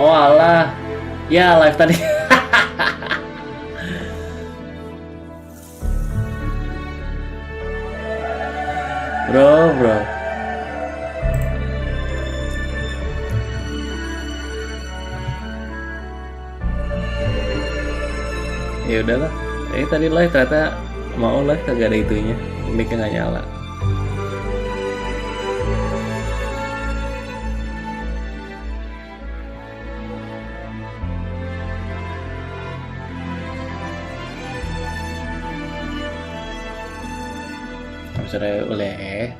Oh alah, ya live tadi. Bro. Ya udahlah. Tadi live ternyata mau live kagak ada itunya. Mic-nya nggak nyala. Sorry oleh,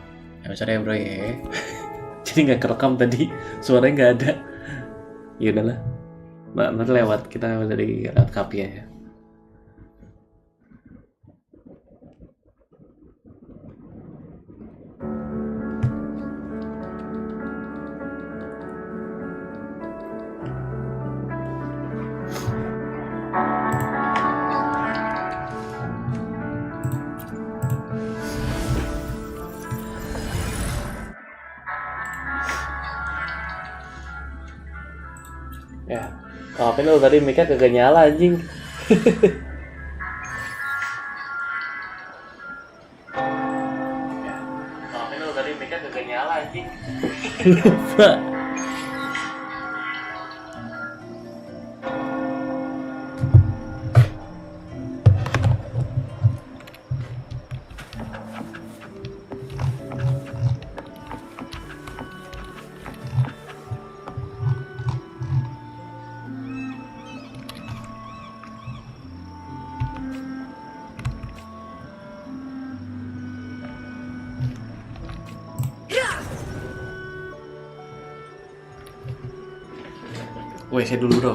sorry bro ya. Jadi nggak kerekam tadi, suaranya nggak ada. Ya udahlah, nanti lewat kita dari lewat kapi ya. Ya, maafin lo tadi mic-nya kagak nyala anjing. Ya, maafin lo tadi mic-nya kagak nyala anjing. Lupa. WC dulu bro.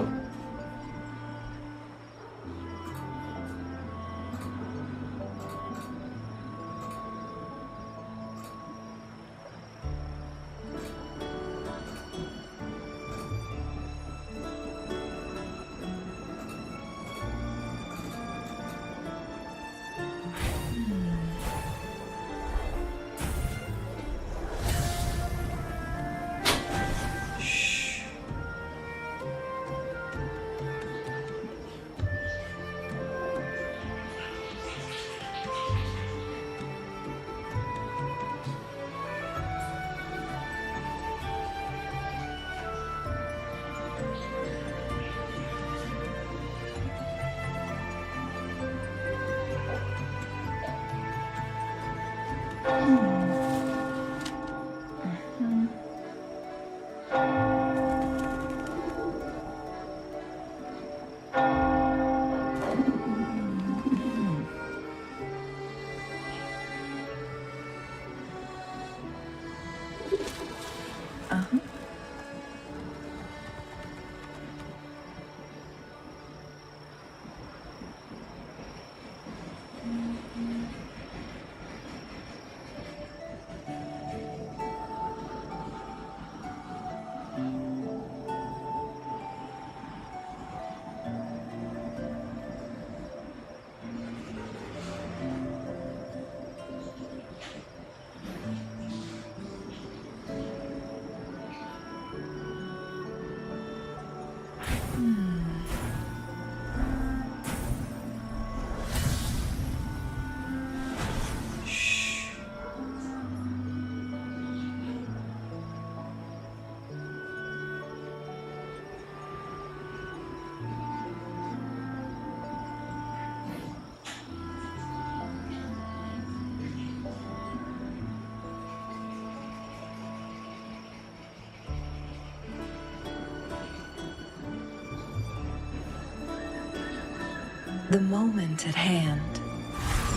The moment at hand,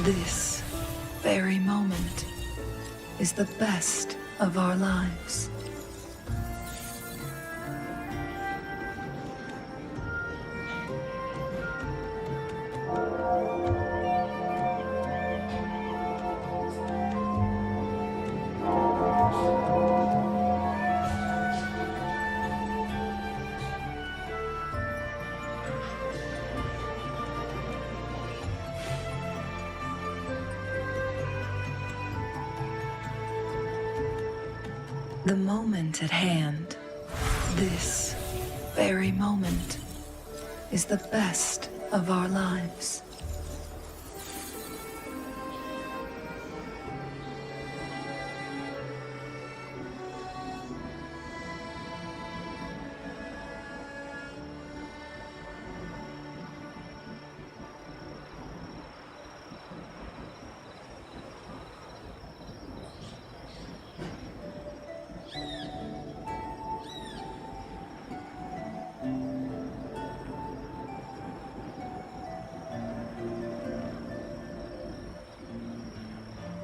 this very moment, is the best of our lives. The moment at hand, this very moment is the best of our lives.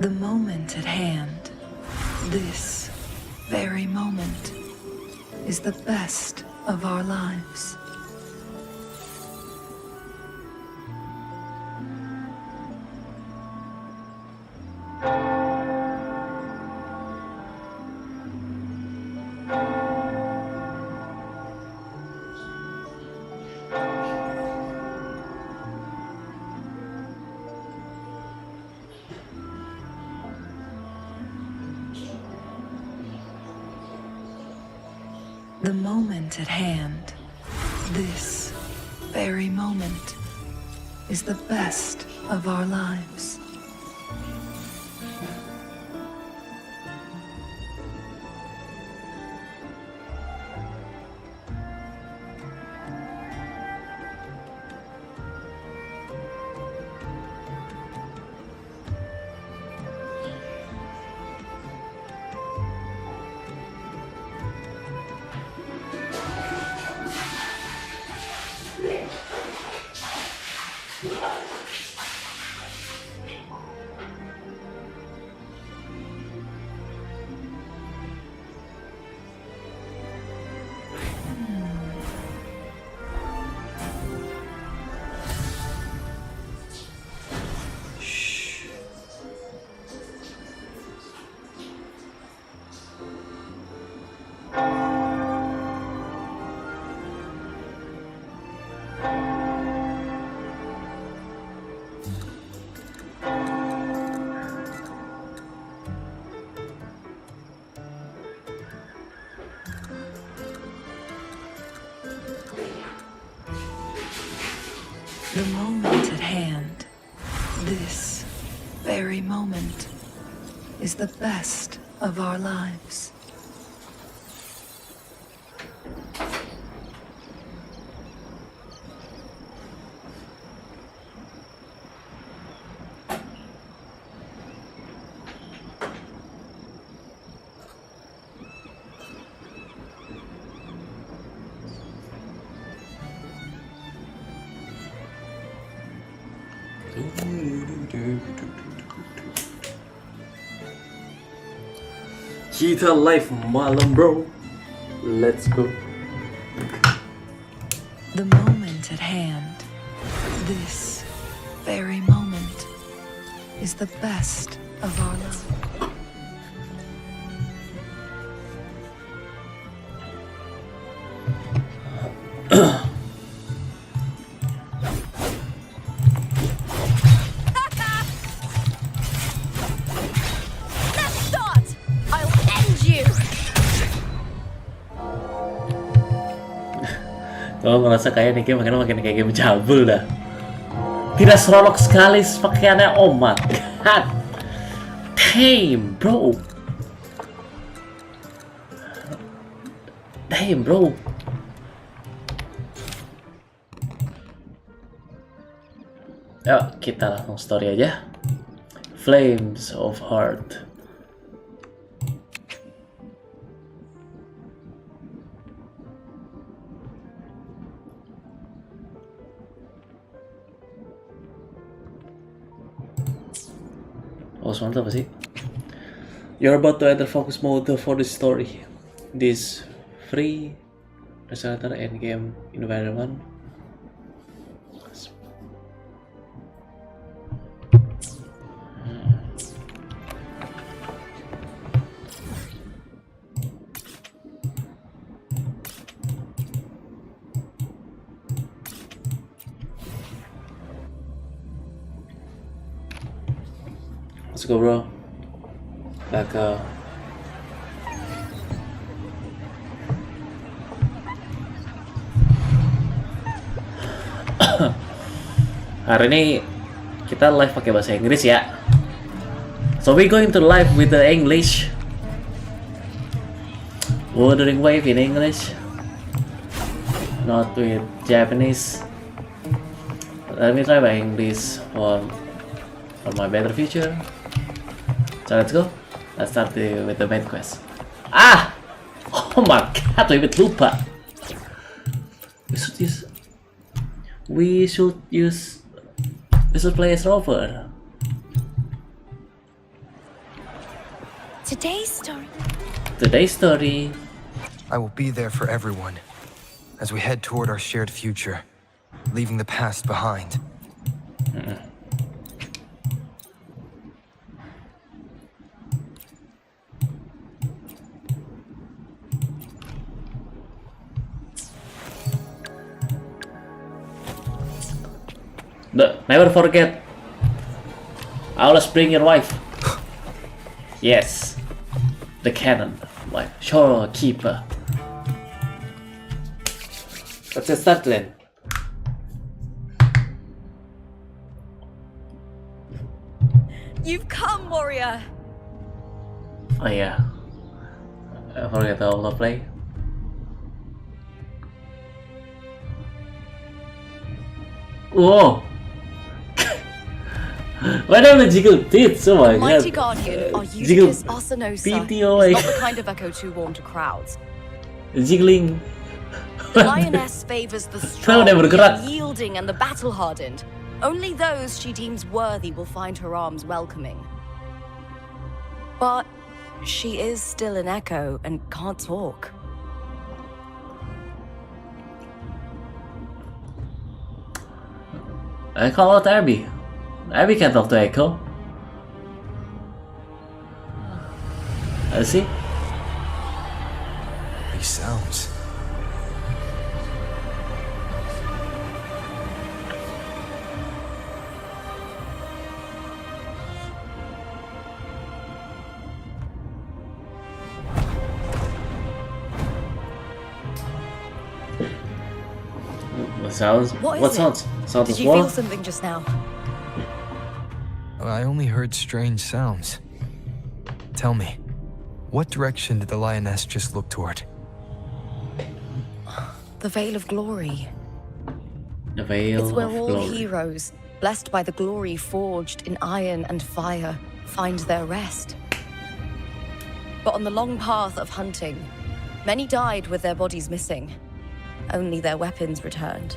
The moment at hand, this very moment, is the best of our lives. The moment at hand, this very moment, is the best of our lives. The moment at hand, this very moment, is the best of our lives. Kita live malam bro, let's go. The moment at hand, this very moment, is the best of our lives. Oh, ngerasa kayak nih game makin kayak game cabul dah. Tidak serolok sekali pakaiannya, oh my god. Damn bro. Damn bro. Yuk kita langsung story aja. Flames of Heart. Oh, mantap apa sih? You're about to enter focus mode for the story. This free researcher endgame environment. Let's go bro. Back Hari ini kita live pakai bahasa Inggris ya. So we going to live with the English. Wuthering wave in English. Not with Japanese. Let me try my English for my better future. So let's go. Let's start with the main quest. Ah! Oh my god, we with Lupa. We should play as Rover. Today's story. I will be there for everyone as we head toward our shared future, leaving the past behind. Never forget. Always bring your wife. Yes, the cannon wife, shorekeeper. Let's get started then. You've come, warrior! Oh yeah, I forget how to play. Whoa! Why don't I jiggle tits? Oh my Mighty god. Guardian are Jiggle Eutychus Arsenaosa. PTO. Is not the kind of echo too warm to crowds. Jiggling. The lioness favors the strong, Udah the bergerak. unyielding, and the battle-hardened. Only those she deems worthy will find her arms welcoming. But she is still an echo and can't talk. I call out Abby. Abby can talk to Echo. I see. These sounds. Sounds. What is sounds? it? Sounds Did of you war? feel something just now? I only heard strange sounds. Tell me, what direction did the lioness just look toward? The Veil of Glory. The veil It's where of all glory. heroes, blessed by the glory forged in iron and fire, find their rest. But on the long path of hunting, many died with their bodies missing. Only their weapons returned.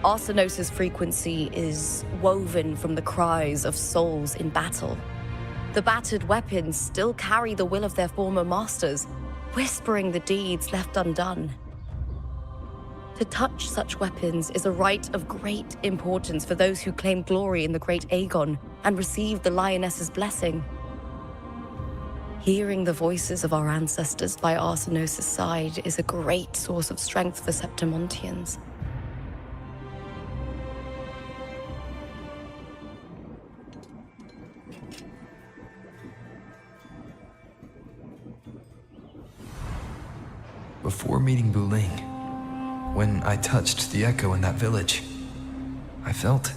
Arsenaosa's frequency is woven from the cries of souls in battle. The battered weapons still carry the will of their former masters, whispering the deeds left undone. To touch such weapons is a rite of great importance for those who claim glory in the great Aegon and receive the lioness's blessing. Hearing the voices of our ancestors by Arsenaosa's side is a great source of strength for Septimontians. Before meeting Buling, when I touched the echo in that village, I felt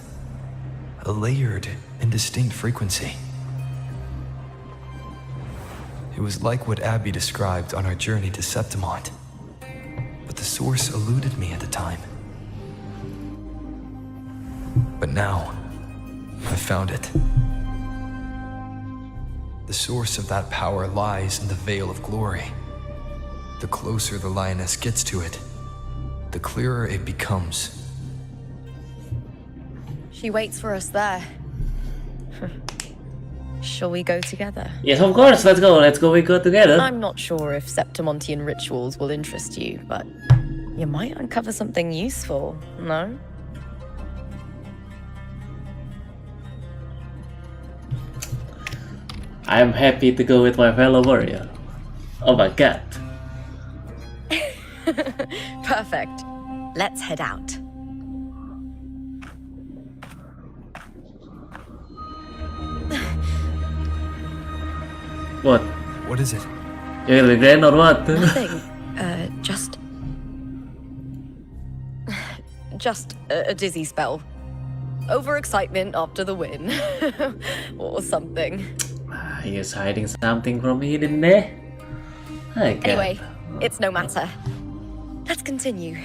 a layered and distinct frequency. It was like what Abby described on our journey to Septimont, but the source eluded me at the time. But now, I found it. The source of that power lies in the Veil of Glory. The closer the lioness gets to it, the clearer it becomes. She waits for us there. Shall we go together? Yes, of course. Let's go. We go together. I'm not sure if Septimontian rituals will interest you, but you might uncover something useful, no? I'm happy to go with my fellow warrior. Oh my god. Perfect. Let's head out. What? What is it? You're gonna regret or what? Nothing. just a dizzy spell. Overexcitement after the win. Or something. He is hiding something from me, didn't he? I get Anyway, it's no matter. Let's continue.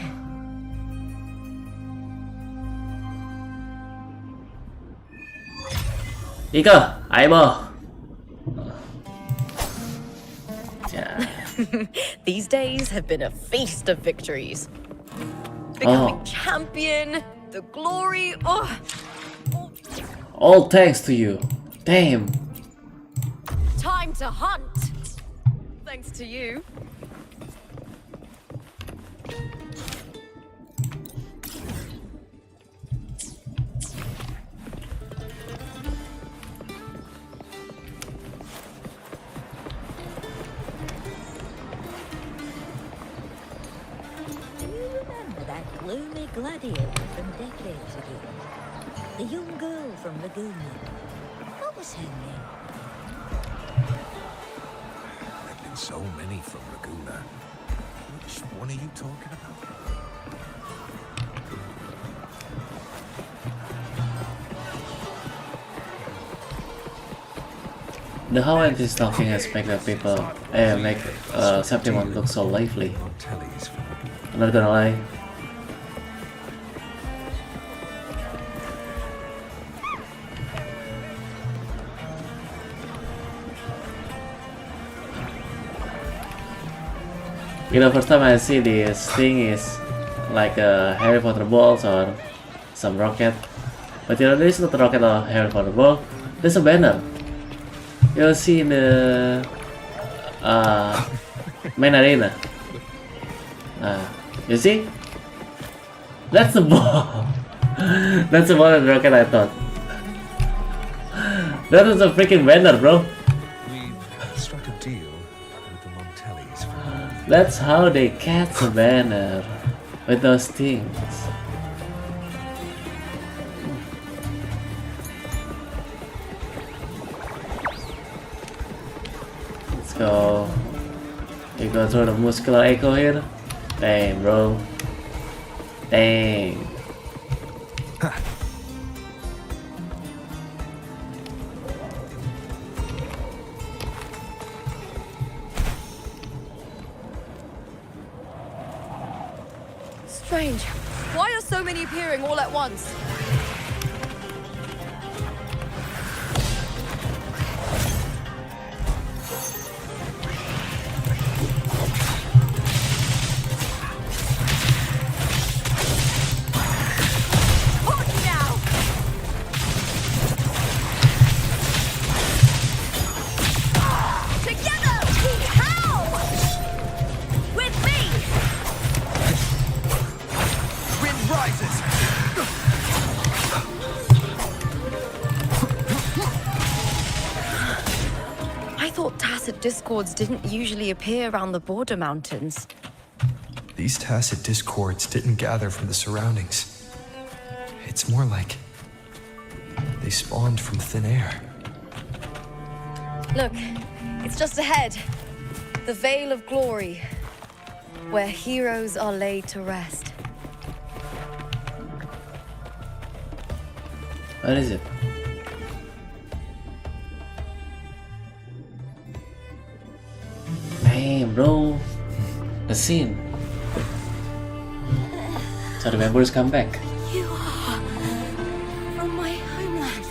Ika, ayo. Yeah. These days have been a feast of victories. Becoming Oh. champion, the glory. Oh. All thanks to you. Damn. Time to hunt. Thanks to you. Do you remember that gloomy gladiator from decades ago? The young girl from Laguna. What was her name? There've been so many from Laguna. Which one are you talking about? The how is talking has make the people make Septimon look so lively. Montelli's from I'm not gonna lie. You know, first time I see this thing is like a Harry Potter balls or some rocket. But you know, this is not a rocket or Harry Potter ball. There's a banner. You'll see in the main arena. You see? That's the ball. That's the ball and rocket I thought. That was a freaking banner, bro. We've struck a deal with the Montellis for That's how they catch a banner with those things. Let's go. You go through the muscular echo here. Dang, bro. Dang. Strange. Why are so many appearing all at once? Discords didn't usually appear around the border mountains. These tacit discords didn't gather from the surroundings. It's more like they spawned from thin air. Look, it's just ahead. The Veil of Glory, where heroes are laid to rest. What is it? Damn, bro. The scene. So the members come back. You are from my homeland.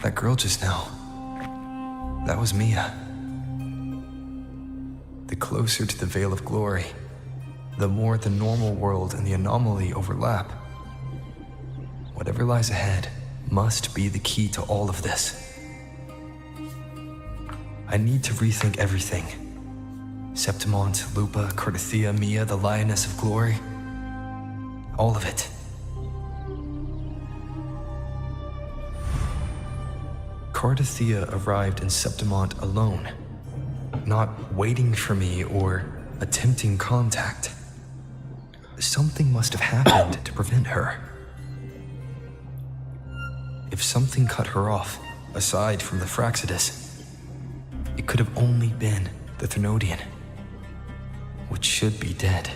That girl just now, that was Mia. The closer to the Veil of Glory, the more the normal world and the anomaly overlap. Whatever lies ahead must be the key to all of this. I need to rethink everything. Septimont, Lupa, Cortithia, Mia, the Lioness of Glory. All of it. Cardathia arrived in Septimont alone, not waiting for me or attempting contact. Something must have happened to prevent her. If something cut her off, aside from the Fraxidus, it could have only been the Thenodian, which should be dead.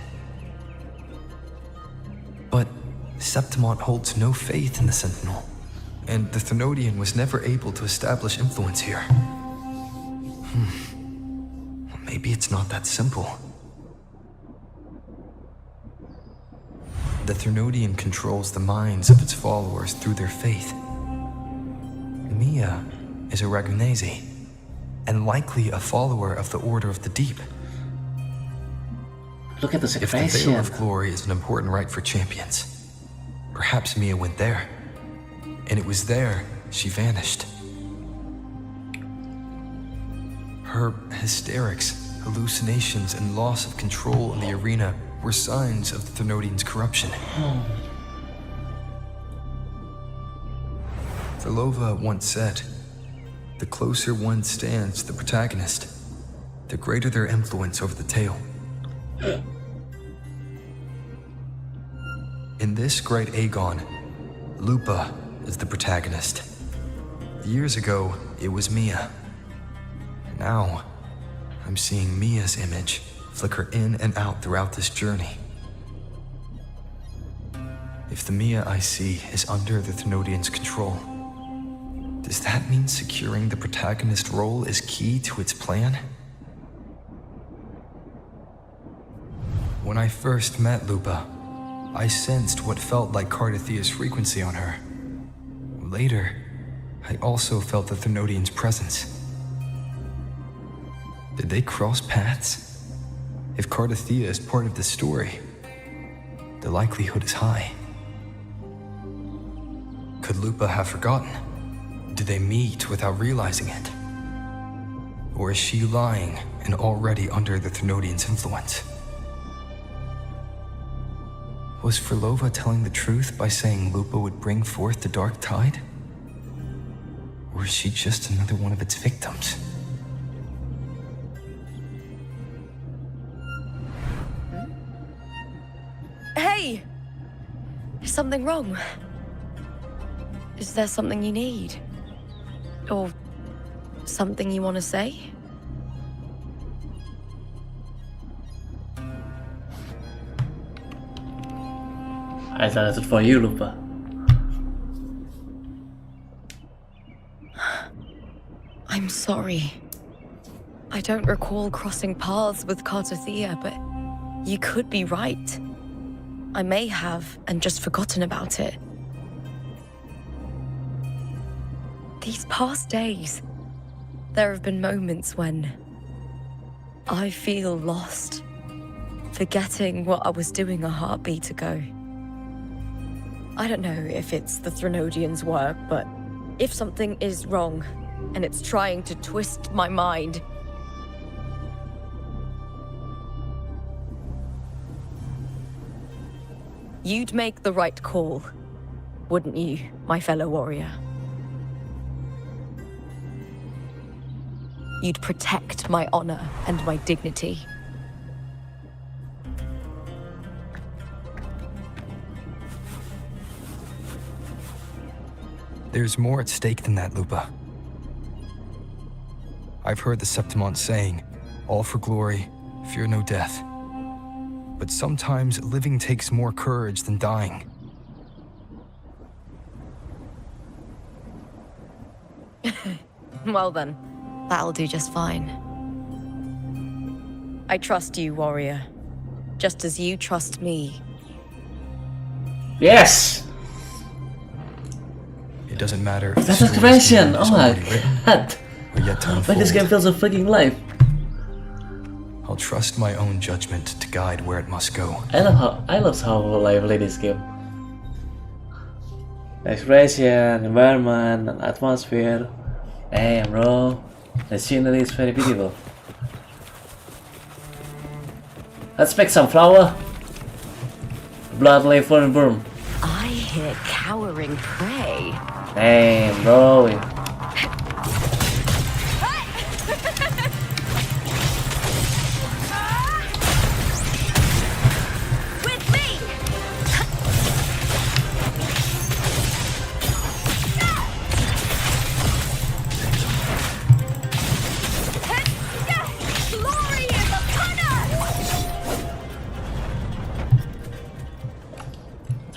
But Septimont holds no faith in the Sentinel, and the Thenodian was never able to establish influence here. Maybe it's not that simple. The Thenodian controls the minds of its followers through their faith. Mia is a Ragunese, and likely a follower of the Order of the Deep. Look at the If the Veil separation. of Glory is an important rite for champions, perhaps Mia went there, and it was there she vanished. Her hysterics, hallucinations, and loss of control in the arena were signs of the Thenodian's corruption. Thelova once said, "The closer one stands to the protagonist, the greater their influence over the tale." In this great Aegon, Lupa is the protagonist. Years ago, it was Mia. Now, I'm seeing Mia's image flicker in and out throughout this journey. If the Mia I see is under the Thenodian's control, does that mean securing the protagonist role is key to its plan? When I first met Lupa, I sensed what felt like Cardathia's frequency on her. Later, I also felt the Thenodian's presence. Did they cross paths? If Cardathia is part of the story, the likelihood is high. Could Lupa have forgotten? Did they meet without realizing it? Or is she lying and already under the Thenodian's influence? Was Frolova telling the truth by saying Lupa would bring forth the Dark Tide? Or is she just another one of its victims? Hey! Is something wrong? Is there something you need? Or something you want to say? I thought it for you, Lupa. I'm sorry. I don't recall crossing paths with Cardathia, but you could be right. I may have and just forgotten about it. These past days, there have been moments when I feel lost, forgetting what I was doing a heartbeat ago. I don't know if it's the Thenodian's work, but if something is wrong and it's trying to twist my mind, you'd make the right call, wouldn't you, my fellow warrior? You'd protect my honor and my dignity. There's more at stake than that, Lupa. I've heard the Septimont saying, "All for glory, fear no death." But sometimes living takes more courage than dying. Well then, that'll do just fine. I trust you, warrior, just as you trust me. Yes! It doesn't matter if the That's story's activation! ending Oh is my already written god! or yet to Like this unfold. game feels so freaking live. I'll trust my own judgment to guide where it must go. I love how lively this game. Expression, environment, and atmosphere. Damn, bro. The scenery is very beautiful. Let's pick some flower. Blood, leaf, and broom. I hear cowering prey. Damn, bro.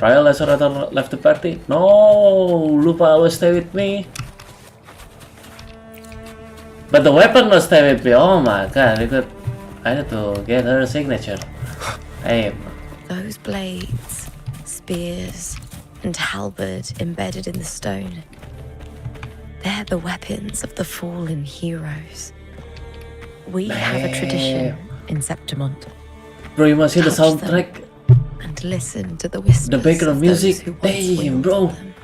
Trial Restorator left the party. No, Lupa always stay with me. But the weapon must stay with me. Oh my god, I need to get her signature. Aim. Those blades, spears, and halberd embedded in the stone. They're the weapons of the fallen heroes. We have a tradition in Septimont. Bro, you must hear the Touch them soundtrack. And listen to the whispers The background of those music. who once Damn, wielded bro. them.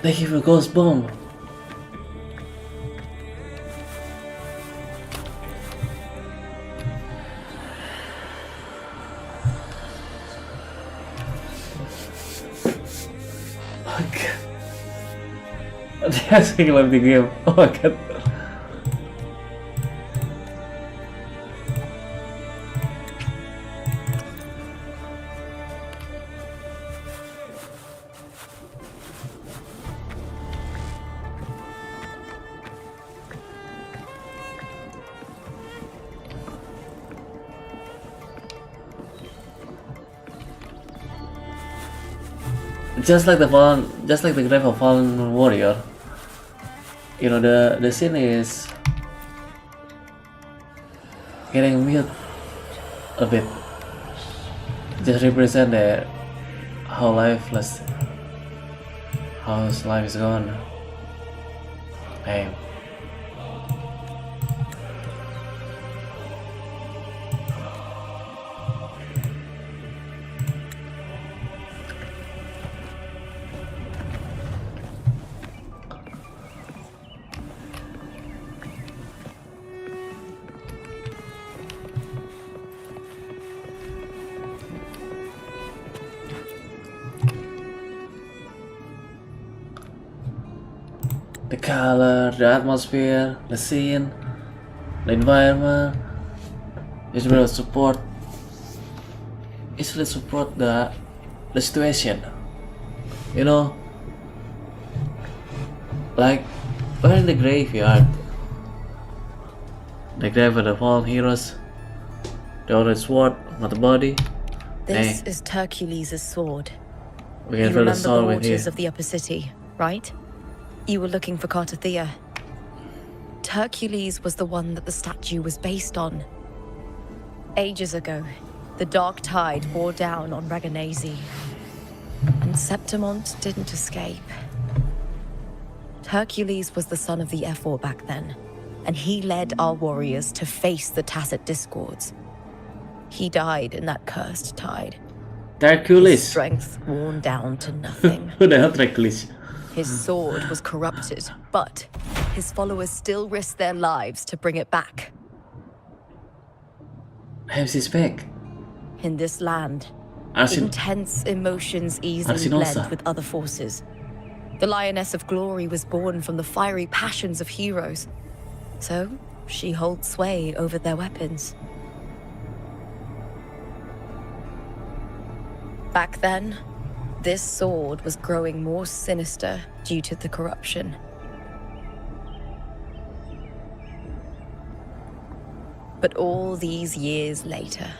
They give a ghost bomb. Oh my god. Dia asking love the game. Oh my god. Just like the grave of fallen warrior. You know, the scene is getting mute a bit. Just represent that how life is gone. Hey. The color, the atmosphere, the scene, the environment is really support the situation. You know, like we're in the graveyard, the grave of the fallen heroes, the orange sword, not the body. This Hey, is Hercules' sword. we You can feel the remember the soul with waters here. of the upper city, right? You were looking for Cartathea. Hercules was the one that the statue was based on. Ages ago, the dark tide bore down on Reganese, and Septimont didn't escape. Hercules was the son of the Ephor back then, and he led our warriors to face the Tacit discords. He died in that cursed tide. His Hercules. strength worn down to nothing. Who the hell Hercules? His sword was corrupted, but his followers still risked their lives to bring it back. MC Spec. In this land, Arsin. intense emotions easily Arsinosa. blend with other forces. The Lioness of Glory was born from the fiery passions of heroes, so she holds sway over their weapons. Back then, this sword was growing more sinister due to the corruption. But all these years later,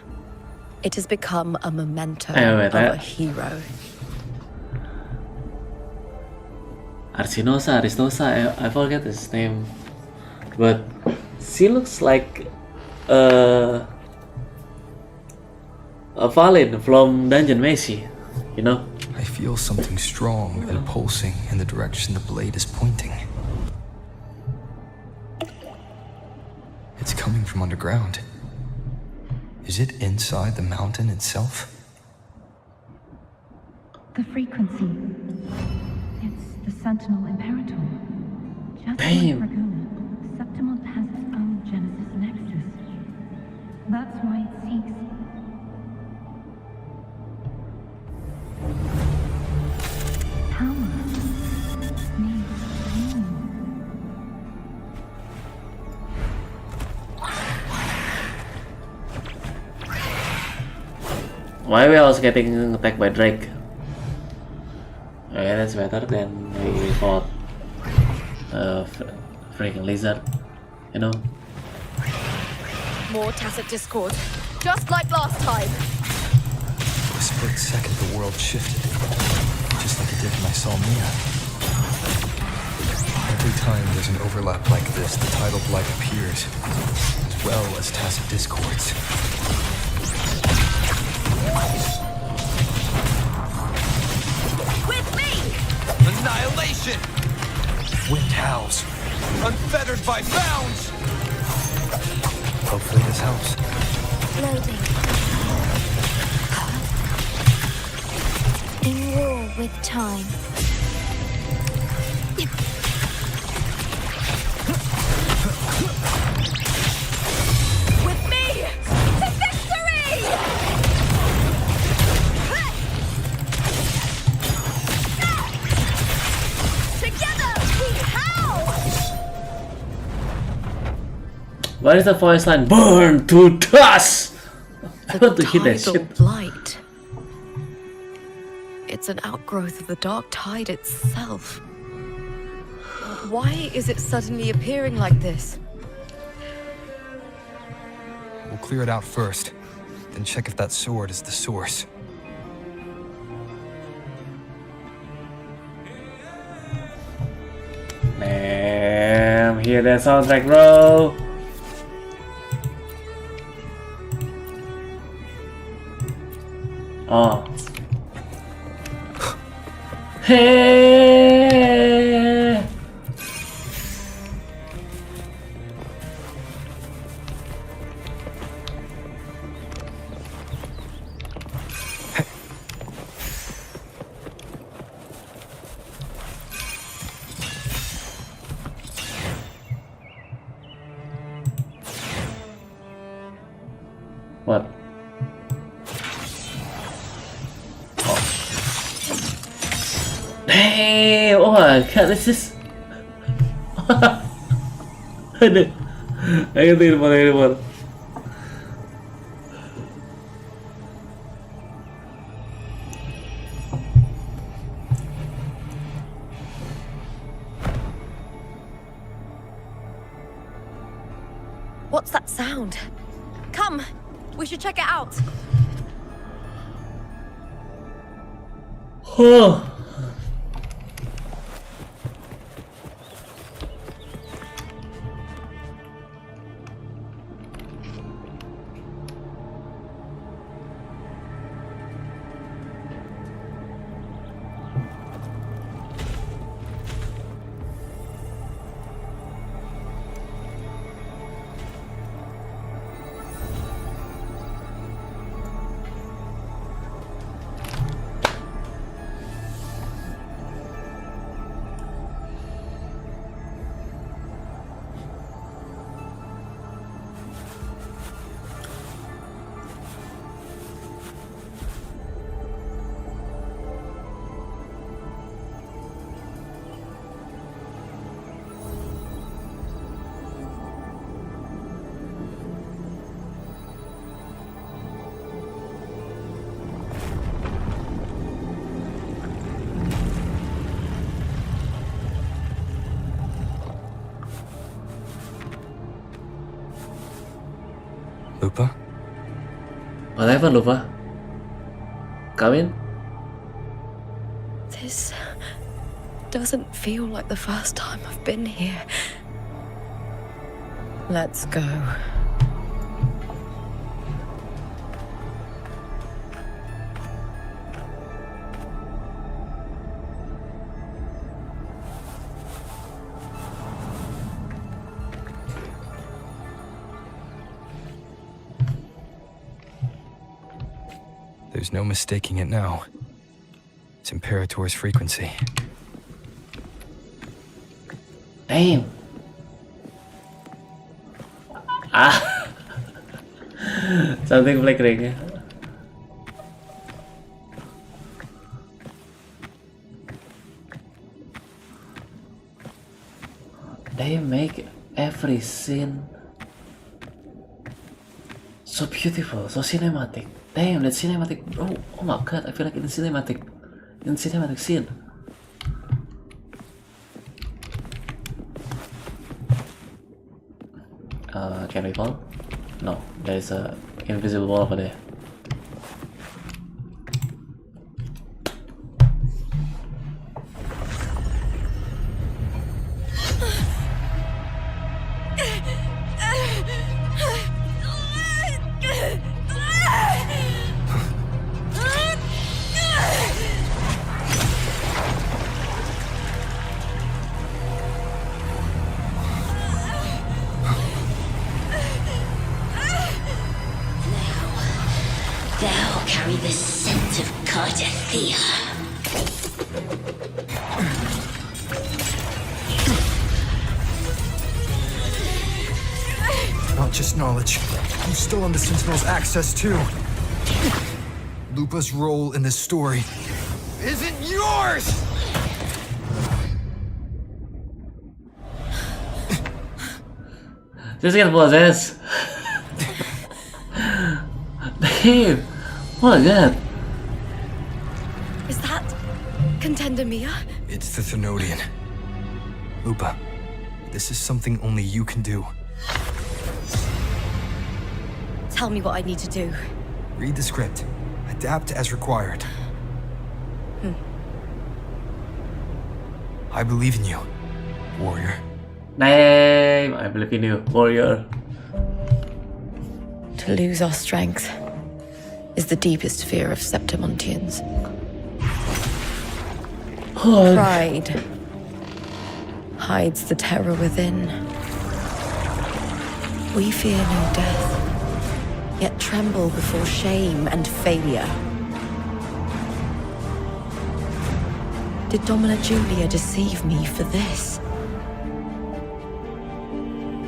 it has become a memento of a hero. Aristosa, I forget his name, but she looks like a Valin from Dungeon Messi, you know? I feel something strong and pulsing in the direction the blade is pointing. It's coming from underground. Is it inside the mountain itself? The frequency. It's the Sentinel Imperator. Just Damn. like Raguna, Septimont has its own Genesis Nexus. That's why it seeks. Power. Needs pain. Why we also getting attacked by Drake? Okay, that's better than we fought freaking lizard, you know? More tacit discord, just like last time. For a split second, the world shifted, just like it did when I saw Mia. Every time there's an overlap like this, the tidal blight appears, as well as tacit discords. With me! Annihilation! Wind howls, unfettered by bounds! Hopefully this helps. Loading. In war with time. With me! To victory! Together we howl! What is the voice line? Burn to dust! I want to hit that Tidal shit. blight. It's an outgrowth of the dark tide itself. Why is it suddenly appearing like this? We'll clear it out first, then check if that sword is the source. Damn, hear that soundtrack, bro. Oh. Hey. What? Damn! Oh my god, this is. Aduh, ayo telepon. What's that sound? Come, we should check it out. Oh. Lupa? Whatever, Lupa. Come in. This doesn't feel like the first time I've been here. Let's go. There's no mistaking it now. It's Imperator's frequency. Damn. Ah. Something flickering. They make every scene so beautiful, so cinematic. Damn, that cinematic. Oh my god, I feel like in cinematic scene. Can we call? No, there's a invisible wall over there. Thou carry the scent of Cardathia. Not just knowledge. You still on the Sentinel's access too. Lupa's role in this story isn't yours! Just get possessed. Damn! What is that? Is that Contender Mia? It's the Thenodian. Lupa, this is something only you can do. Tell me what I need to do. Read the script. Adapt as required. I believe in you, warrior. Damn! I believe in you, warrior. To lose our strength is the deepest fear of Septimontians. Pride hides the terror within. We fear no death, yet tremble before shame and failure. Did Domina Julia deceive me for this?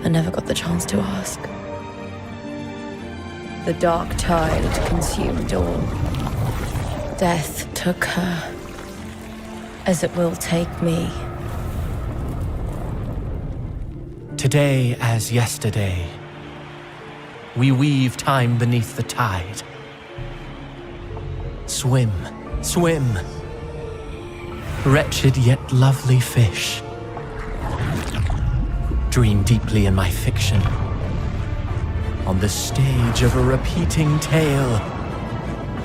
I never got the chance to ask. The dark tide consumed all. Death took her, as it will take me. Today as yesterday, we weave time beneath the tide. Swim, swim, wretched yet lovely fish. Dream deeply in my fiction, on the stage of a repeating tale,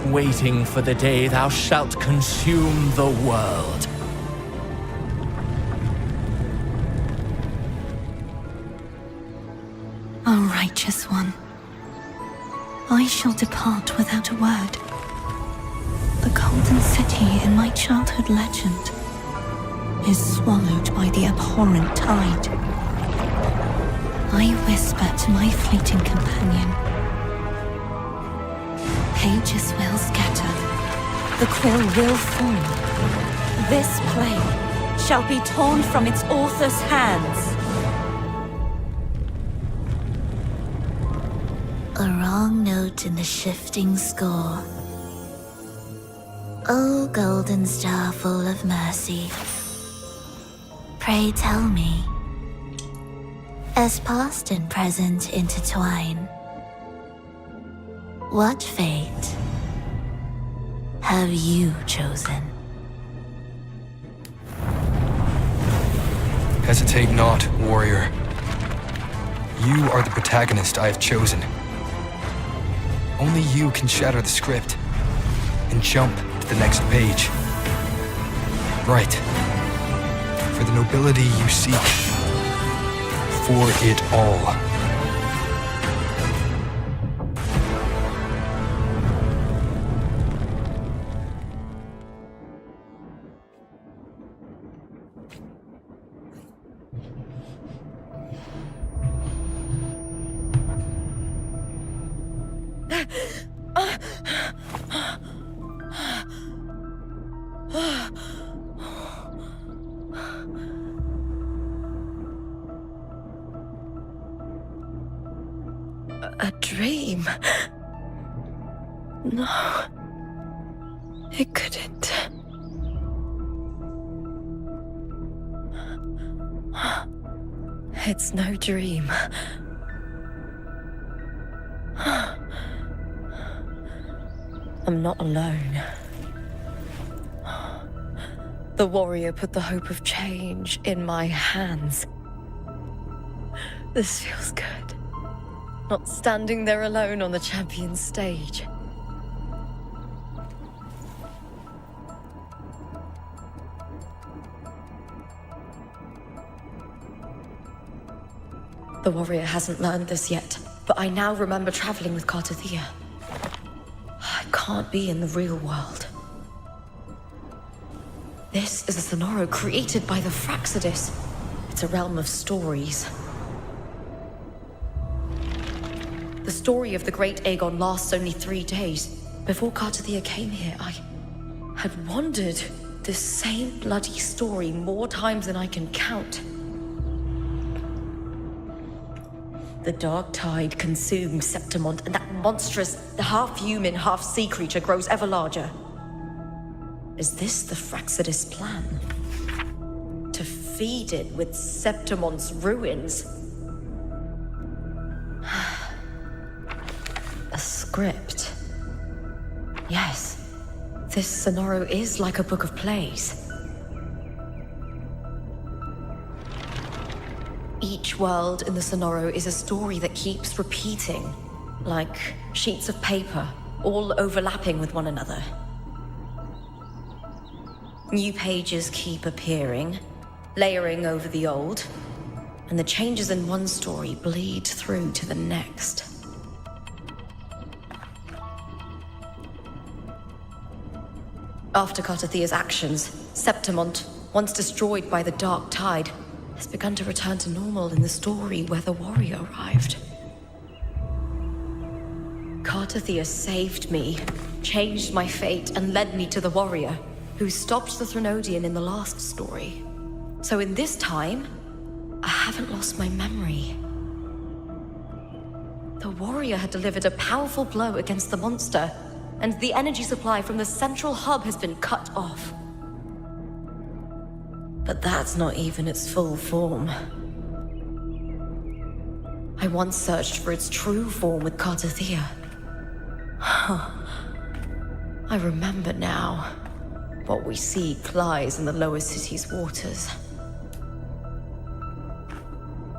waiting for the day thou shalt consume the world. O righteous one, I shall depart without a word. The golden city in my childhood legend is swallowed by the abhorrent tide. I whisper to my fleeting companion. Pages will scatter. The quill will fall. This play shall be torn from its author's hands. A wrong note in the shifting score. O golden star full of mercy, pray tell me, as past and present intertwine, what fate have you chosen? Hesitate not, warrior. You are the protagonist I have chosen. Only you can shatter the script and jump to the next page. Right. For the nobility you seek. For it all. A dream? No, it couldn't. It's no dream. I'm not alone. The warrior put the hope of change in my hands. This feels good. not standing there alone on the champion's stage. The warrior hasn't learned this yet, but I now remember traveling with Kartathea. I can't be in the real world. This is a Sonoro created by the Fraxidus. It's a realm of stories. The story of the great Aegon lasts only 3 days. Before Kartathea came here, I had wandered this same bloody story more times than I can count. The dark tide consumed Septimont, and that monstrous, half-human, half-sea creature grows ever larger. Is this the Fraxidus plan? To feed it with Septimont's ruins? A script. Yes, this Sonoro is like a book of plays. Each world in the Sonoro is a story that keeps repeating, like sheets of paper, all overlapping with one another. New pages keep appearing, layering over the old, and the changes in one story bleed through to the next. After Kartathea's actions, Septimont, once destroyed by the dark tide, has begun to return to normal in the story where the warrior arrived. Kartathea saved me, changed my fate, and led me to the warrior, who stopped the Threnodian in the last story. So in this time, I haven't lost my memory. The warrior had delivered a powerful blow against the monster, and the energy supply from the central hub has been cut off. But that's not even its full form. I once searched for its true form with Kartathea. I remember now. What we seek lies in the lower city's waters.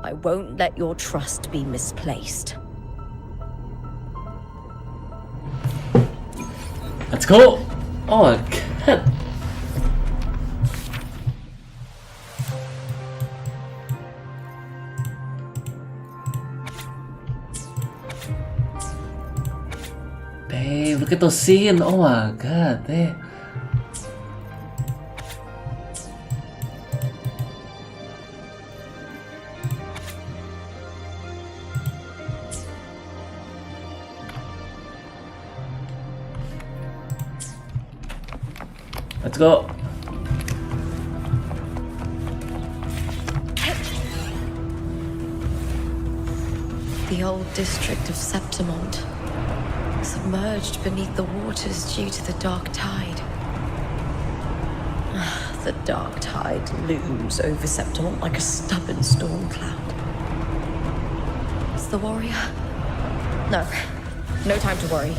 I won't let your trust be misplaced. Let's go! Oh my god! Babe, look at those scenes! Oh my god, they... Let's go. The old district of Septimont, submerged beneath the waters due to the dark tide. The dark tide looms over Septimont like a stubborn storm cloud. Is the warrior? No time to worry.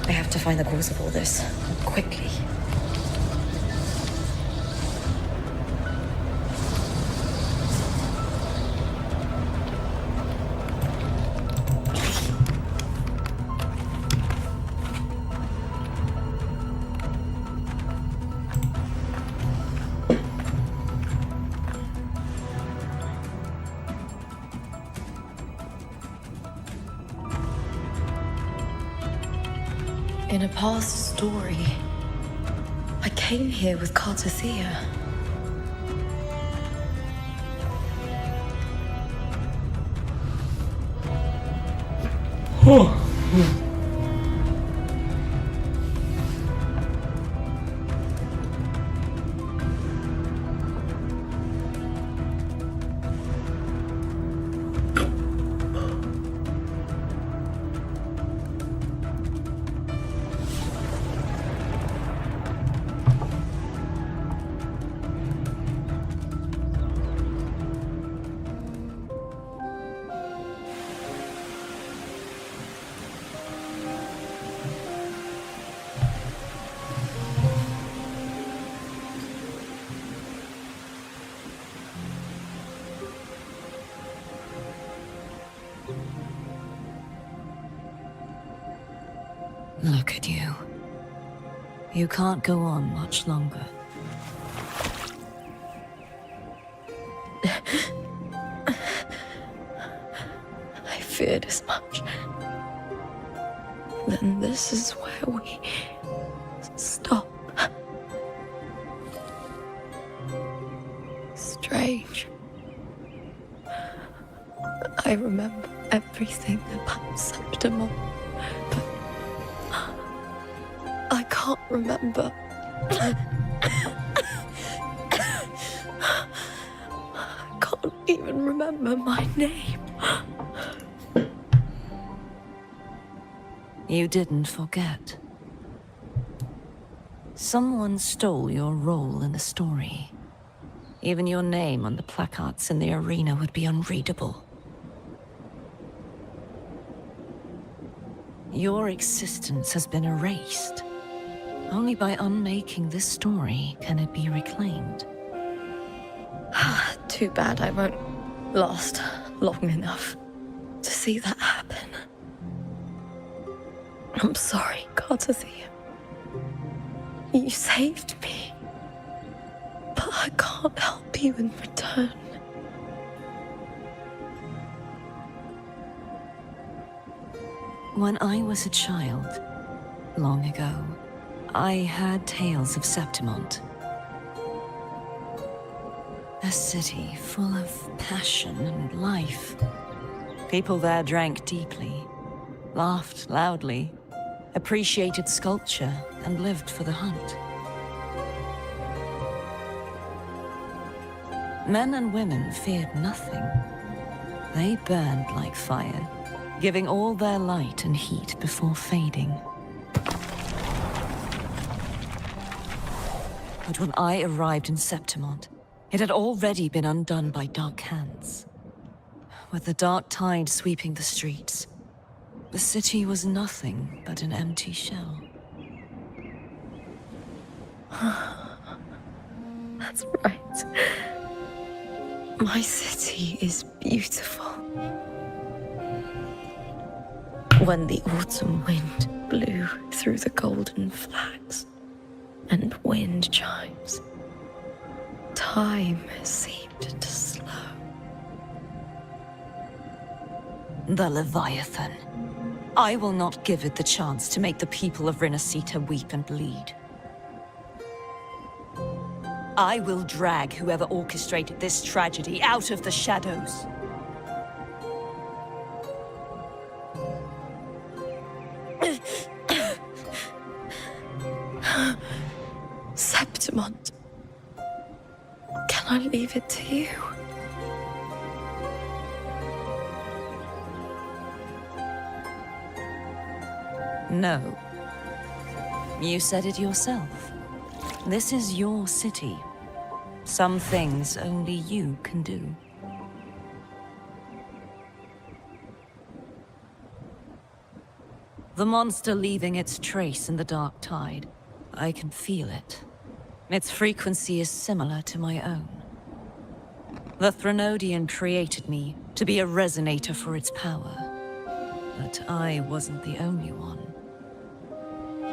I have to find the cause of all this, quickly. In a past story, I came here with Kartathea. at you. You can't go on much longer. I feared as much. Then this is where we stop. Strange. I remember everything about September, but I can't remember. I can't even remember my name. You didn't forget. Someone stole your role in the story. Even your name on the placards in the arena would be unreadable. Your existence has been erased. Only by unmaking this story can it be reclaimed. Too bad I won't last long enough to see that happen. I'm sorry, Courtesy. You saved me. But I can't help you in return. When I was a child, long ago, I heard tales of Septimont. A city full of passion and life. People there drank deeply, laughed loudly, appreciated sculpture, and lived for the hunt. Men and women feared nothing. They burned like fire, giving all their light and heat before fading. But when I arrived in Septimont, it had already been undone by dark hands. With the dark tide sweeping the streets, the city was nothing but an empty shell. That's right. My city is beautiful. When the autumn wind blew through the golden flags and wind chimes, time seemed to slow. The Leviathan. I will not give it the chance to make the people of Rinasita weep and bleed. I will drag whoever orchestrated this tragedy out of the shadows. Septimont. Can I leave it to you? No. You said it yourself. This is your city. Some things only you can do. The monster leaving its trace in the dark tide. I can feel it. Its frequency is similar to my own. The Threnodian created me to be a resonator for its power. But I wasn't the only one.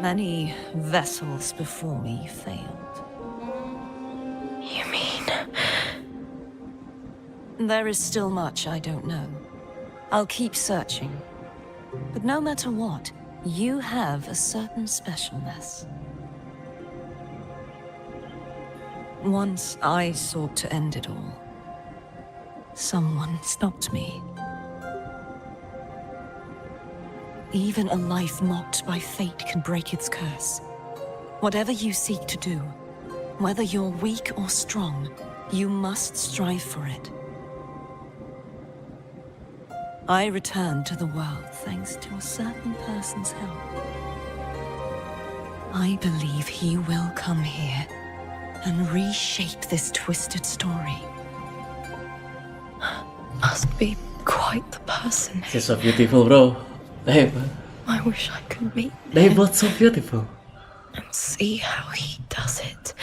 Many vessels before me failed. You mean? There is still much I don't know. I'll keep searching. But no matter what, you have a certain specialness. Once I sought to end it all. Someone stopped me. Even a life mocked by fate can break its curse. Whatever you seek to do, whether you're weak or strong, you must strive for it. I returned to the world thanks to a certain person's help. I believe he will come here and reshape this twisted story. Must be quite the person. She's so beautiful, bro. They I wish I could meet both so beautiful. and see how he does it.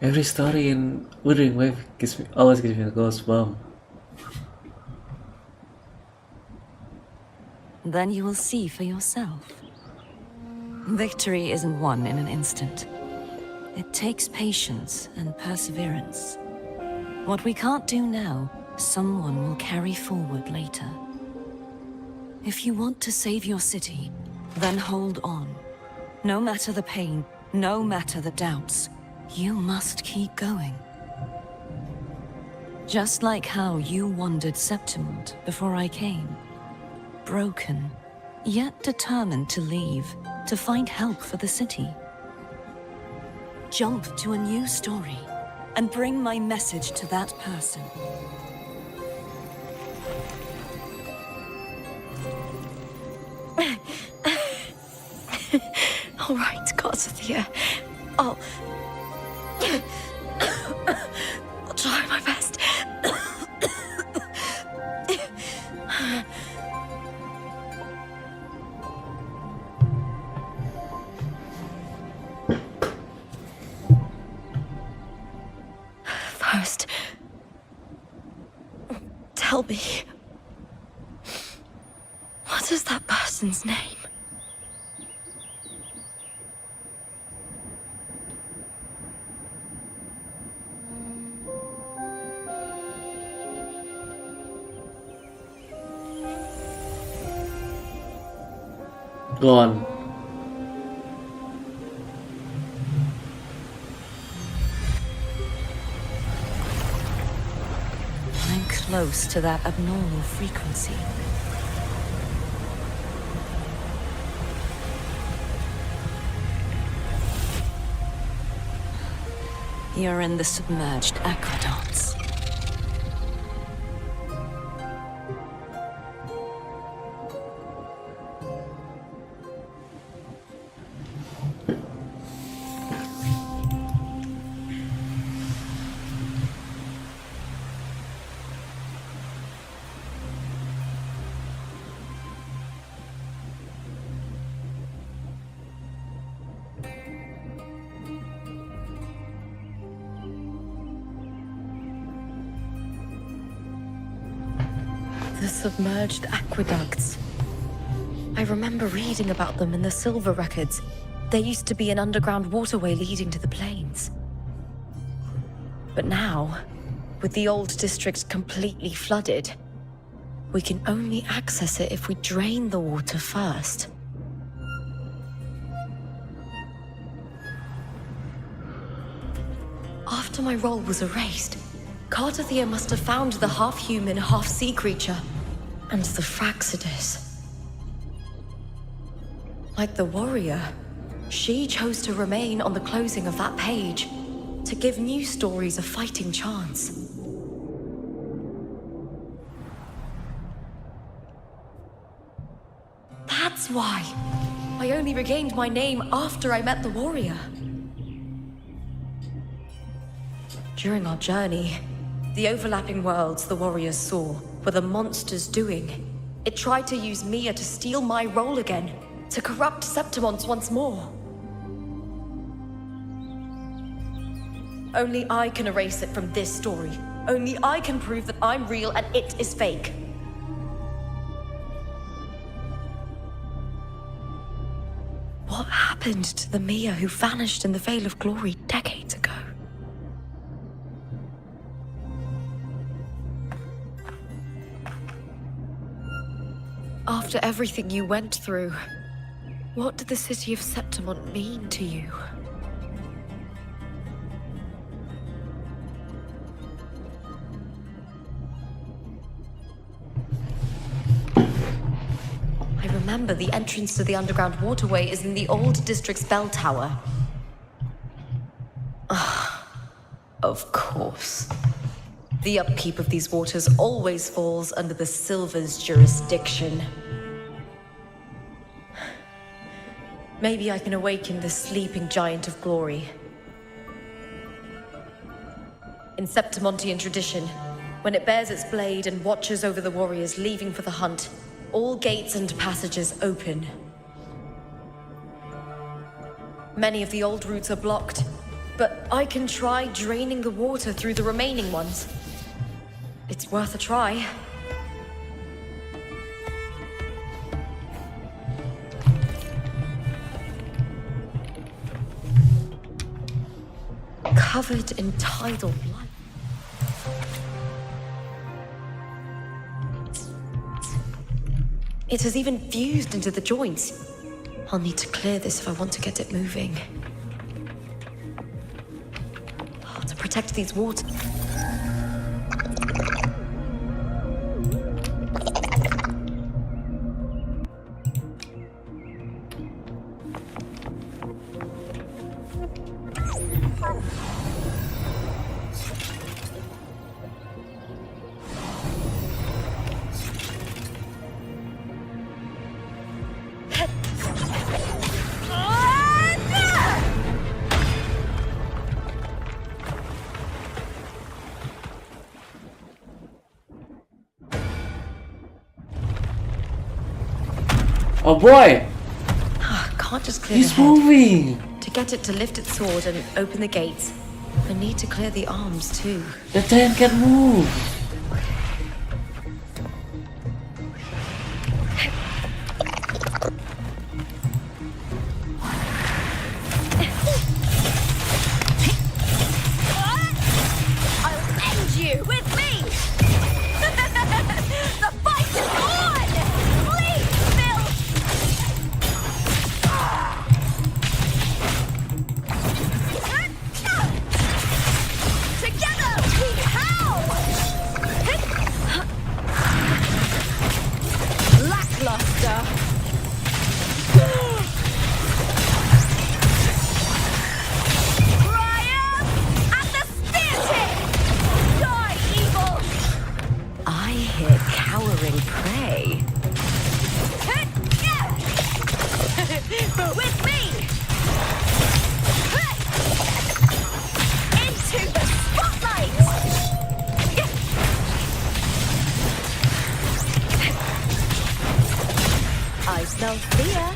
Every story in Wuthering Wave always gives me a goosebump. Then you will see for yourself. Victory isn't won in an instant. It takes patience and perseverance. What we can't do now, someone will carry forward later. If you want to save your city, then hold on. No matter the pain, no matter the doubts, you must keep going. Just like how you wandered Septimont before I came. Broken, yet determined to leave, to find help for the city. Jump to a new story, and bring my message to that person. All right, Kasih. I'll try my best. First, tell me, what is that person's name? Gone. I'm close to that abnormal frequency. You're in the submerged aqueducts. The submerged aqueducts. I remember reading about them in the Silver records. There used to be an underground waterway leading to the plains. But now, with the old district completely flooded, we can only access it if we drain the water first. After my role was erased, Cartathea must have found the half-human, half-sea creature, and the Fraxidus. Like the warrior, she chose to remain on the closing of that page, to give new stories a fighting chance. That's why I only regained my name after I met the warrior. During our journey, the overlapping worlds the warriors saw were the monsters doing. It tried to use Mia to steal my role again, to corrupt Septimont once more. Only I can erase it from this story. Only I can prove that I'm real and it is fake. What happened to the Mia who vanished in the Veil of Glory decades ago? After everything you went through, what did the city of Septimont mean to you? I remember the entrance to the underground waterway is in the old district's bell tower. Of course. The upkeep of these waters always falls under the Silver's jurisdiction. Maybe I can awaken the sleeping giant of glory. In Septimontian tradition, when it bears its blade and watches over the warriors leaving for the hunt, all gates and passages open. Many of the old routes are blocked, but I can try draining the water through the remaining ones. It's worth a try. covered in tidal light. It has even fused into the joints. I'll need to clear this if I want to get it moving. To protect these waters. Oh boy! Can't just clear He's the head. moving! To get it to lift its sword and open the gates, I need to clear the arms too. The giant can move! I'll end you with me! The fight is on! Please, Bill! Together we howl! Lackluster! Triumph at the spear tip! Die, evil! I hear cowering prey. But with me! Into the spotlight! I smell fear.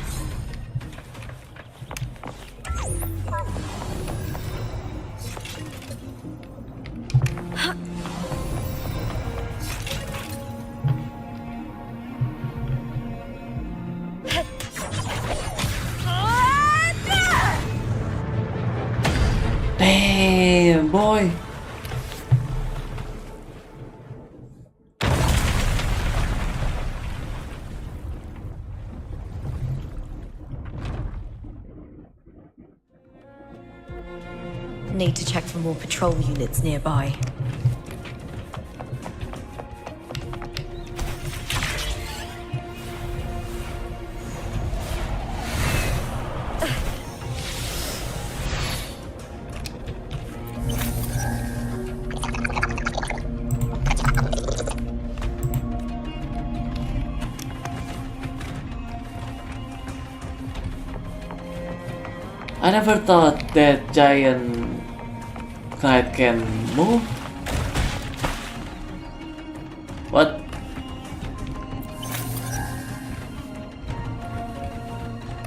Damn, boy! Need to check for more patrol units nearby. I never thought that giant knight can move. What?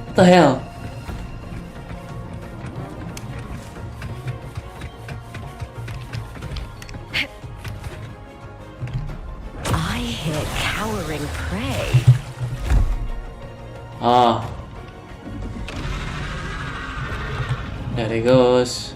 What the hell? I hear cowering prey. Ah. There he goes.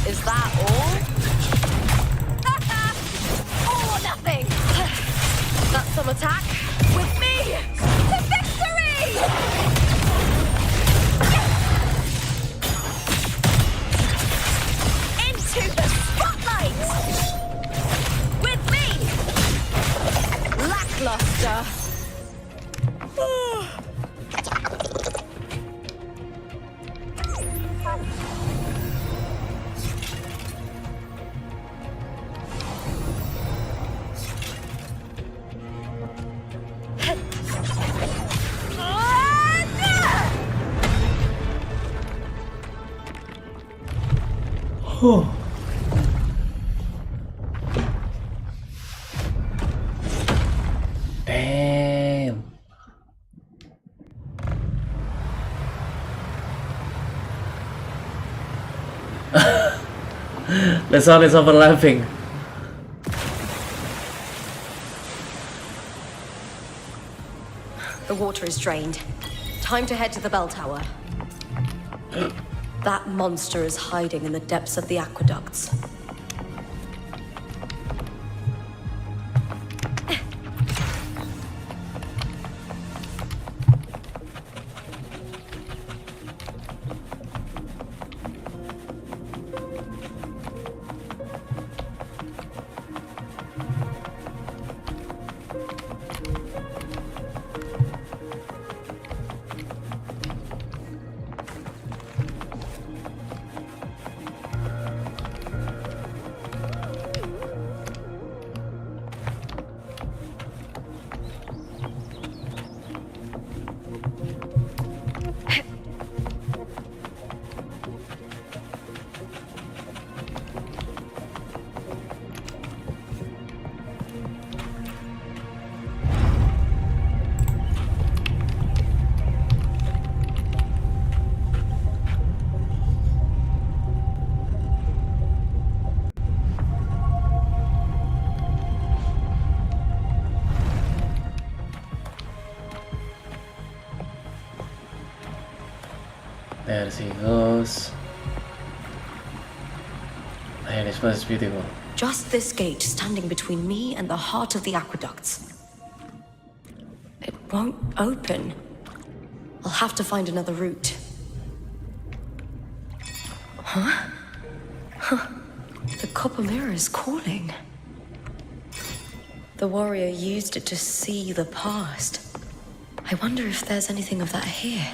Is that all? All or nothing! That's some attack. With me! To victory! Into the spotlight! With me! Lackluster! Whew. Damn. The sound is overlapping. The water is drained. Time to head to the bell tower. That monster is hiding in the depths of the aqueducts. There she goes. Man, this place is beautiful. Just this gate standing between me and the heart of the aqueducts. It won't open. I'll have to find another route. Huh? The copper mirror is calling. The warrior used it to see the past. I wonder if there's anything of that here.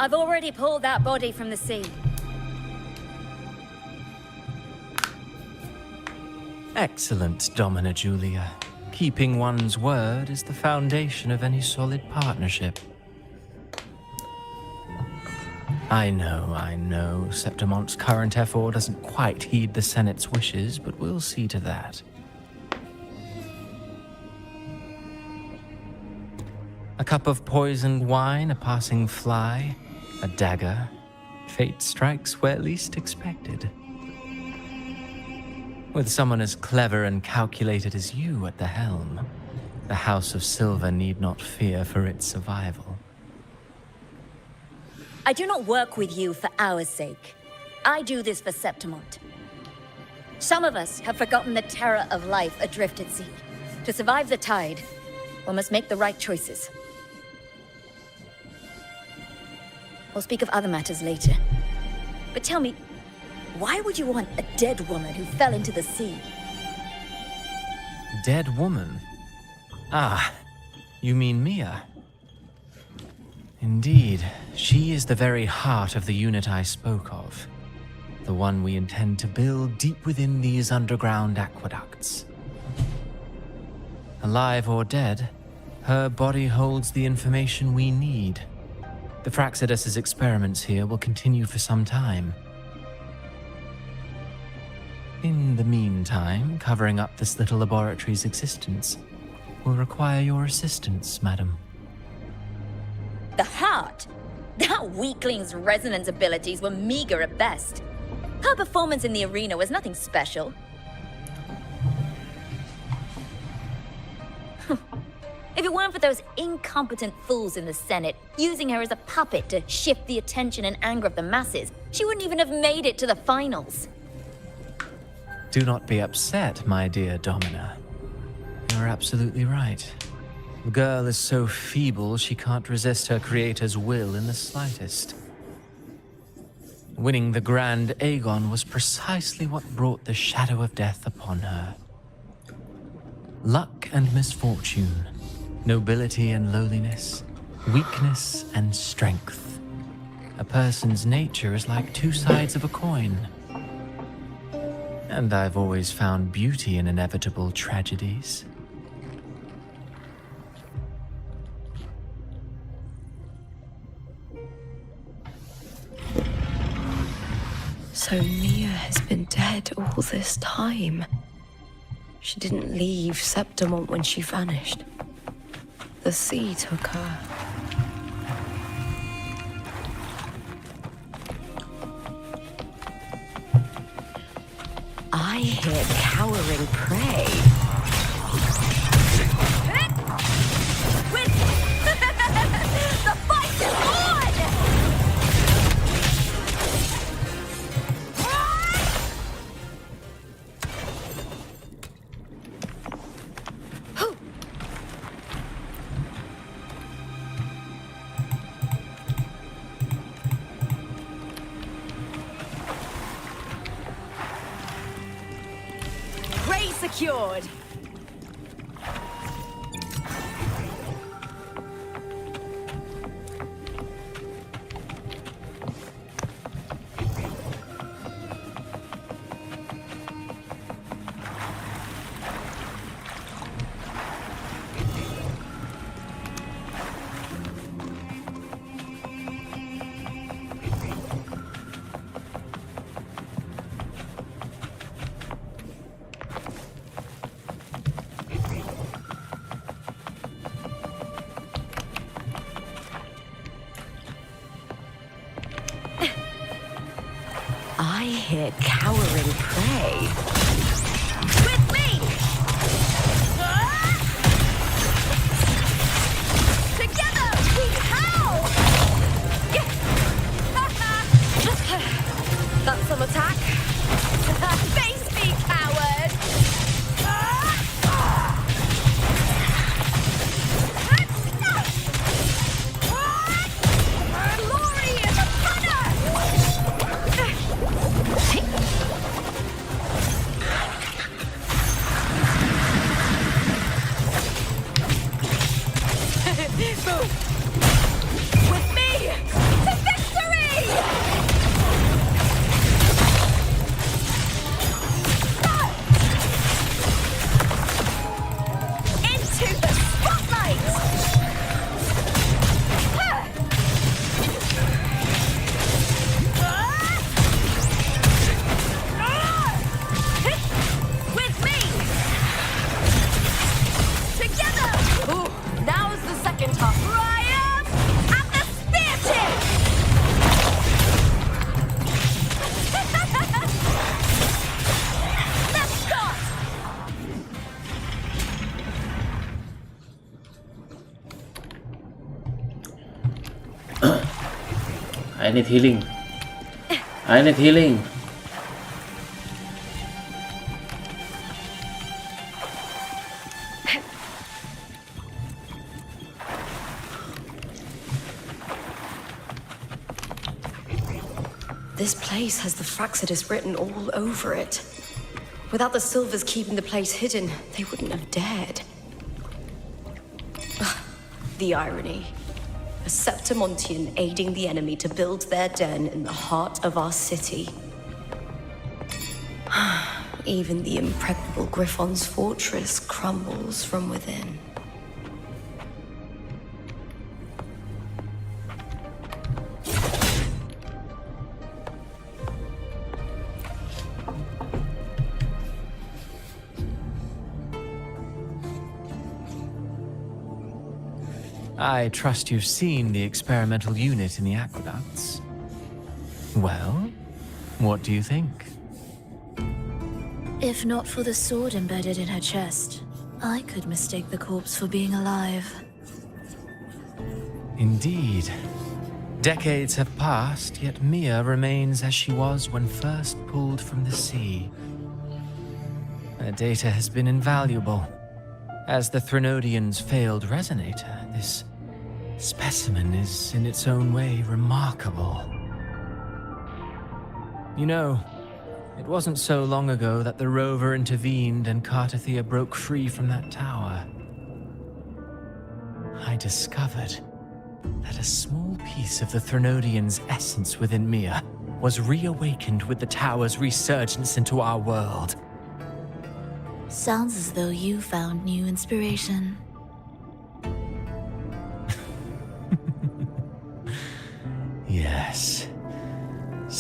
I've already pulled that body from the sea. Excellent, Domina Julia. Keeping one's word is the foundation of any solid partnership. I know, Septimonte's current effort doesn't quite heed the Senate's wishes, but we'll see to that. A cup of poisoned wine, a passing fly, a dagger. Fate strikes where least expected. With someone as clever and calculated as you at the helm, the House of Silver need not fear for its survival. I do not work with you for our sake. I do this for Septimonte. Some of us have forgotten the terror of life adrift at sea. To survive the tide, one must make the right choices. We'll speak of other matters later. But tell me, why would you want a dead woman who fell into the sea? Dead woman? Ah, you mean Mia? Indeed, she is the very heart of the unit I spoke of. The one we intend to build deep within these underground aqueducts. Alive or dead, her body holds the information we need. The Fraxidus's experiments here will continue for some time. In the meantime, covering up this little laboratory's existence will require your assistance, madam. The heart? That weakling's resonance abilities were meager at best. Her performance in the arena was nothing special. If it weren't for those incompetent fools in the Senate using her as a puppet to shift the attention and anger of the masses, she wouldn't even have made it to the finals. Do not be upset, my dear Domina. You're absolutely right. The girl is so feeble she can't resist her creator's will in the slightest. Winning the Grand Aegon was precisely what brought the shadow of death upon her. Luck and misfortune, nobility and lowliness, weakness and strength. A person's nature is like two sides of a coin. And I've always found beauty in inevitable tragedies. So Mia Mia's been dead all this time. She didn't leave Septimont when she vanished. The sea took her. I hear cowering prey. The fight is on! Prey secured. I hear cowering prey. With me! Together we howl! That's some attack. Face me, coward! Glory is upon With me to victory! Into the spotlight! With me! Together! Ooh, now's the second half. Triumph at the spear tip! Left shot! I need healing. I need healing. This place has the Fraxidus written all over it. Without the Silvers keeping the place hidden, they wouldn't have dared. Ugh, the irony. A Septimontian aiding the enemy to build their den in the heart of our city. Even the impregnable Griffon's fortress crumbles from within. I trust you've seen the experimental unit in the aqueducts. Well, what do you think? If not for the sword embedded in her chest, I could mistake the corpse for being alive. Indeed. Decades have passed, yet Mia remains as she was when first pulled from the sea. Her data has been invaluable. As the Threnodian's failed resonator, this specimen is in its own way remarkable. You know, it wasn't so long ago that the rover intervened and Cartathea broke free from that tower. I discovered that a small piece of the Threnodian's essence within Mia was reawakened with the tower's resurgence into our world. Sounds as though you found new inspiration. Yes.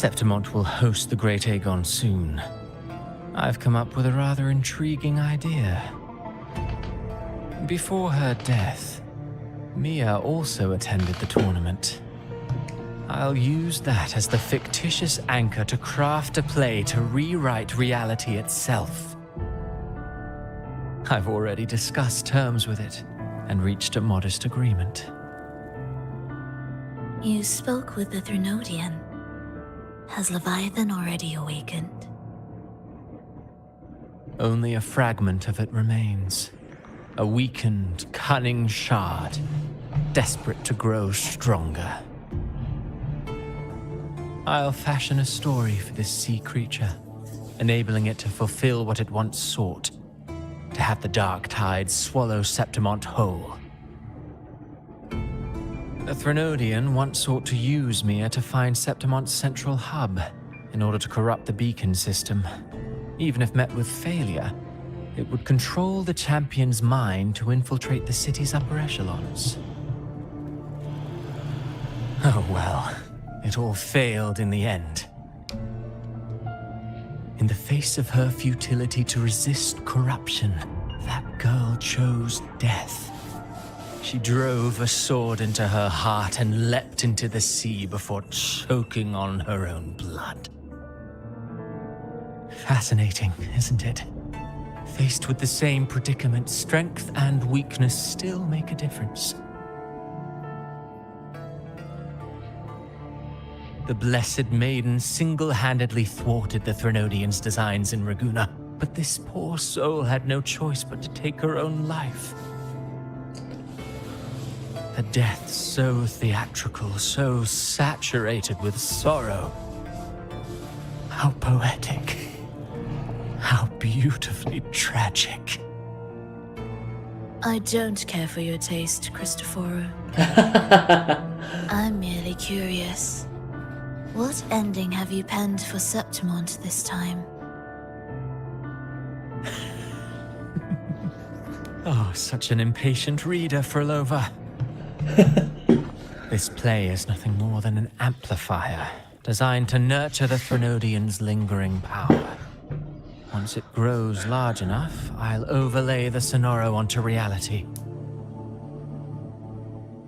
Septimont will host the Great Aegon soon. I've come up with a rather intriguing idea. Before her death, Mia also attended the tournament. I'll use that as the fictitious anchor to craft a play to rewrite reality itself. I've already discussed terms with it and reached a modest agreement. You spoke with the Threnodian. Has Leviathan already awakened? Only a fragment of it remains. A weakened, cunning shard, desperate to grow stronger. I'll fashion a story for this sea creature, enabling it to fulfill what it once sought, to have the dark tide swallow Septimont whole. The Threnodian once sought to use Mia to find Septimont's central hub in order to corrupt the beacon system. Even if met with failure, it would control the champion's mind to infiltrate the city's upper echelons. Oh well, it all failed in the end. In the face of her futility to resist corruption, that girl chose death. She drove a sword into her heart and leapt into the sea before choking on her own blood. Fascinating, isn't it? Faced with the same predicament, strength and weakness still make a difference. The Blessed Maiden single-handedly thwarted the Threnodian's designs in Raguna, but this poor soul had no choice but to take her own life. A death so theatrical, so saturated with sorrow. How poetic. How beautifully tragic. I don't care for your taste, Cristoforo. I'm merely curious. What ending have you penned for Septimont this time? Oh, such an impatient reader, Frolova. This play is nothing more than an amplifier, designed to nurture the Threnodian's lingering power. Once it grows large enough, I'll overlay the Sonoro onto reality.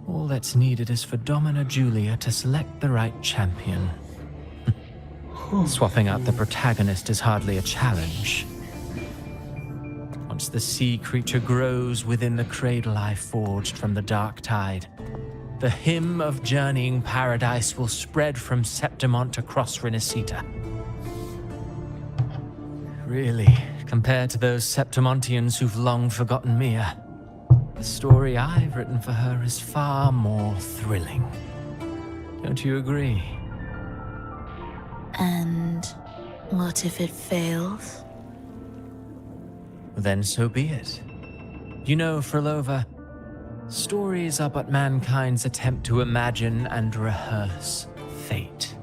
All that's needed is for Domina Julia to select the right champion. Swapping out the protagonist is hardly a challenge. Once the sea creature grows within the cradle I forged from the dark tide, the hymn of journeying paradise will spread from Septimont across Renacita. Really, compared to those Septimontians who've long forgotten Mia, the story I've written for her is far more thrilling. Don't you agree? And what if it fails? Then so be it. You know, Frolova, stories are but mankind's attempt to imagine and rehearse fate.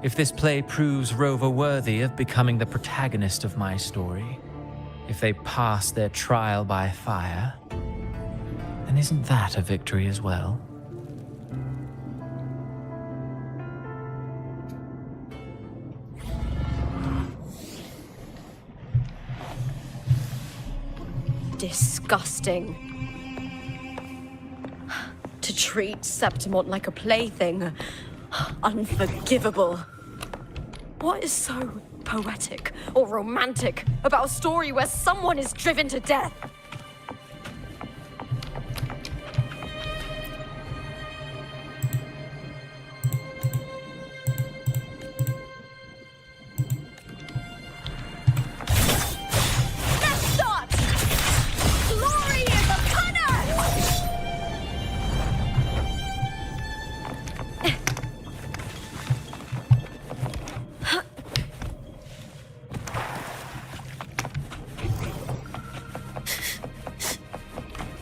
If this play proves Rover worthy of becoming the protagonist of my story, if they pass their trial by fire, then isn't that a victory as well? Disgusting. To treat Septimont like a plaything. Unforgivable. What is so poetic or romantic about a story where someone is driven to death? Let's start! Glory is upon us!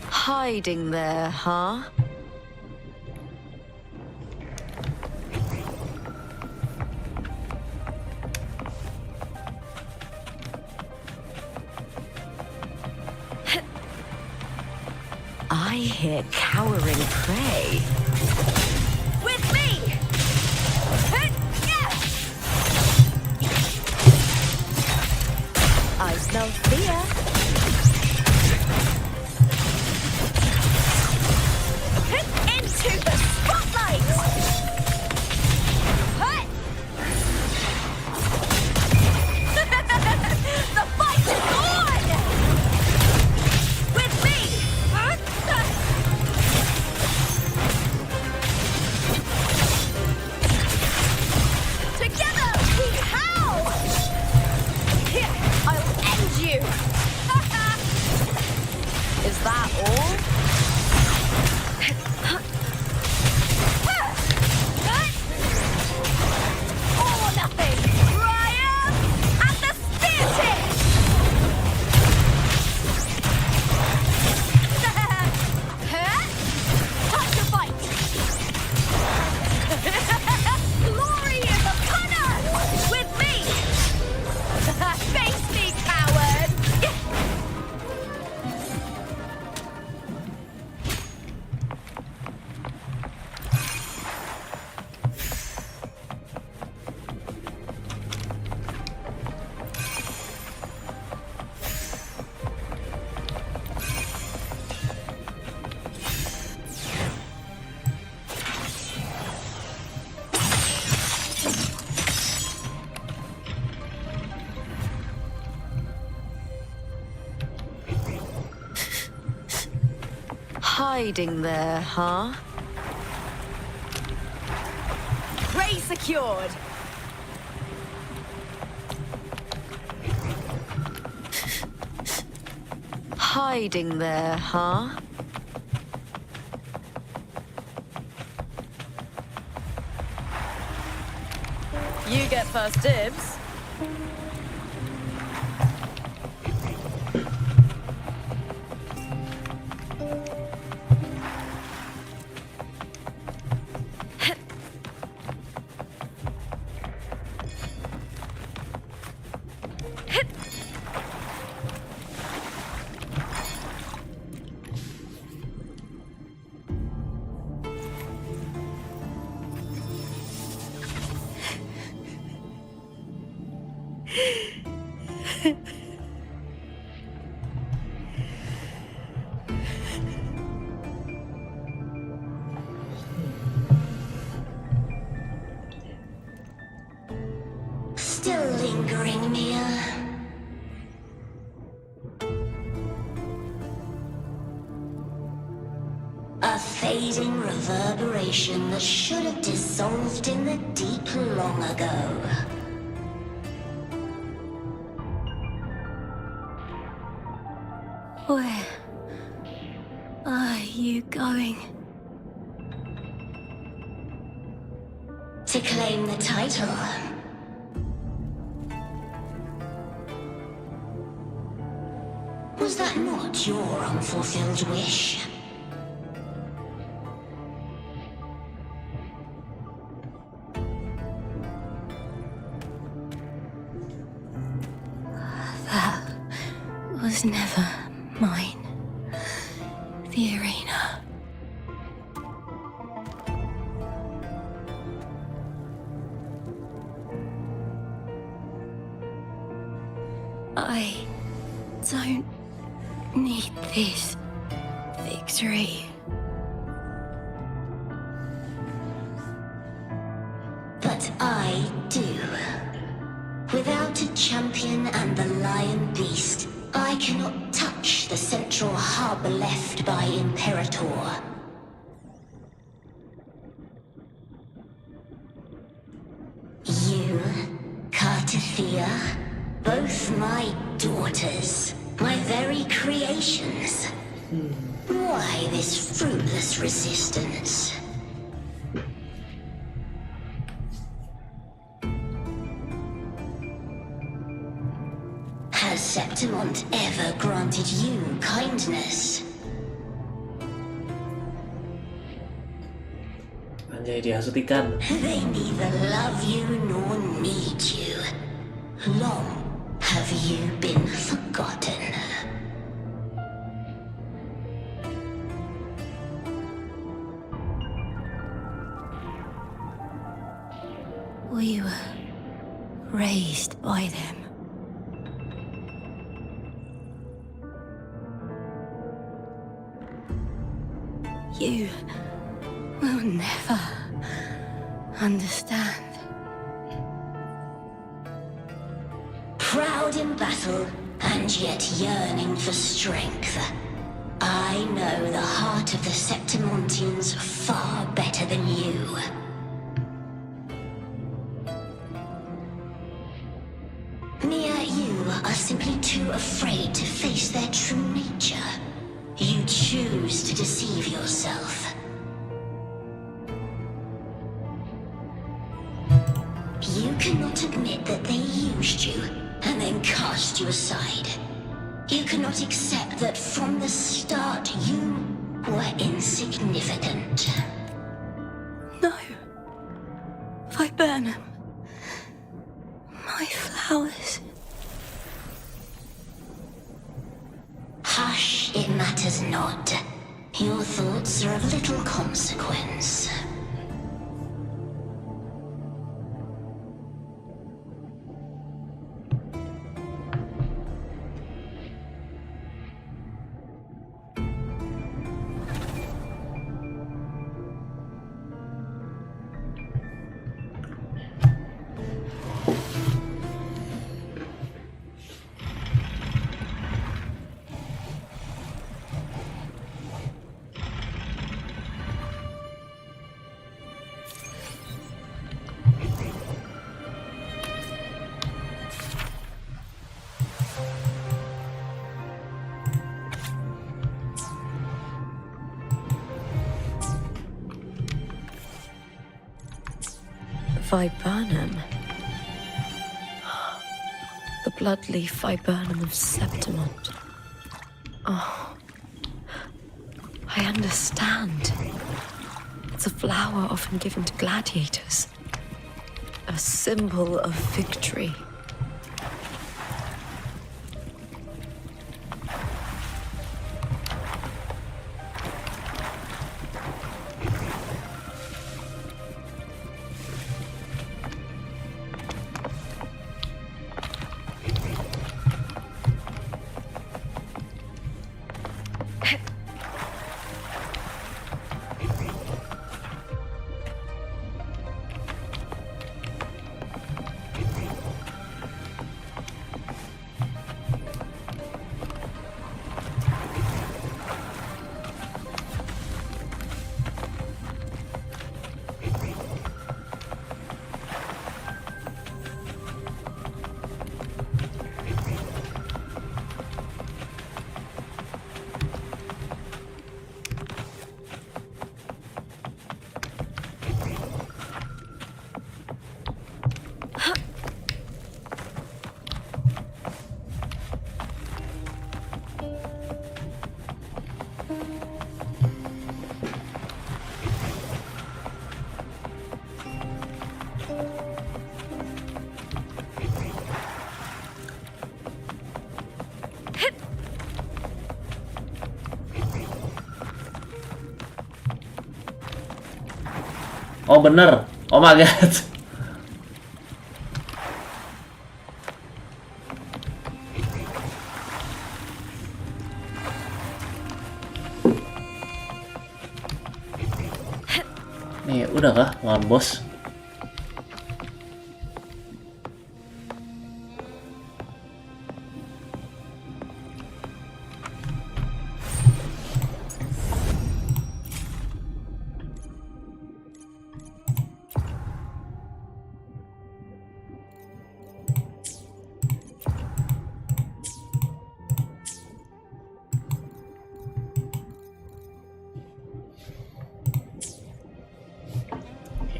Hiding there, huh? I hear cowering prey. With me! No fear. Into the spotlight! The fight is on! With me! Together we howl! Here, I'll end you! Is that all? All or nothing! Triumph at the spear tip! Time to fight! Glory is upon us! With me! Face me, coward! Hiding there, huh? Prey secured! Hiding there, huh? You get first dibs. Still lingering, Mia. A fading reverberation that should have dissolved in the deep long ago. Where are you going? To claim the title. Was that not your unfulfilled wish? That was never mine. The arena. I don't need this victory. But I do. Without a champion and the lion beast, I cannot touch the central hub left by Imperator. You, Cartithia, both my daughters, my very creations. Why this fruitless resistance? Has Septimont ever granted you kindness? Anjay, dihasutikan. They neither love you nor need you. Long have you been forgotten? We were raised by them. You will never understand. Proud in battle, and yet yearning for strength. I know the heart of the Septimontians far better than you. Mia, you are simply too afraid to face their true nature. You choose to deceive yourself. You cannot admit that they used you and then cast you aside. You cannot accept that from the start you were insignificant. No. Viburnum. My flowers. Hush, it matters not. Your thoughts are of little consequence. Viburnum. The bloodleaf viburnum of Septimont. Oh, I understand. It's a flower often given to gladiators. A symbol of victory. Oh bener, oh my god. Nih udah kah lawan bos?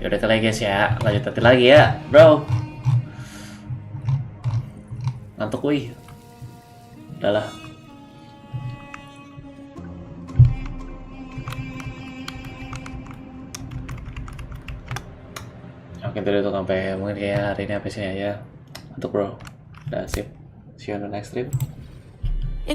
Udah kali guys ya, lanjut nanti lagi ya bro. Ngantuk wih. Udahlah. Oke itu untuk sampai mungkin kayak hari ini sampai sini aja. Untuk bro. Udah sip. See you on the next stream.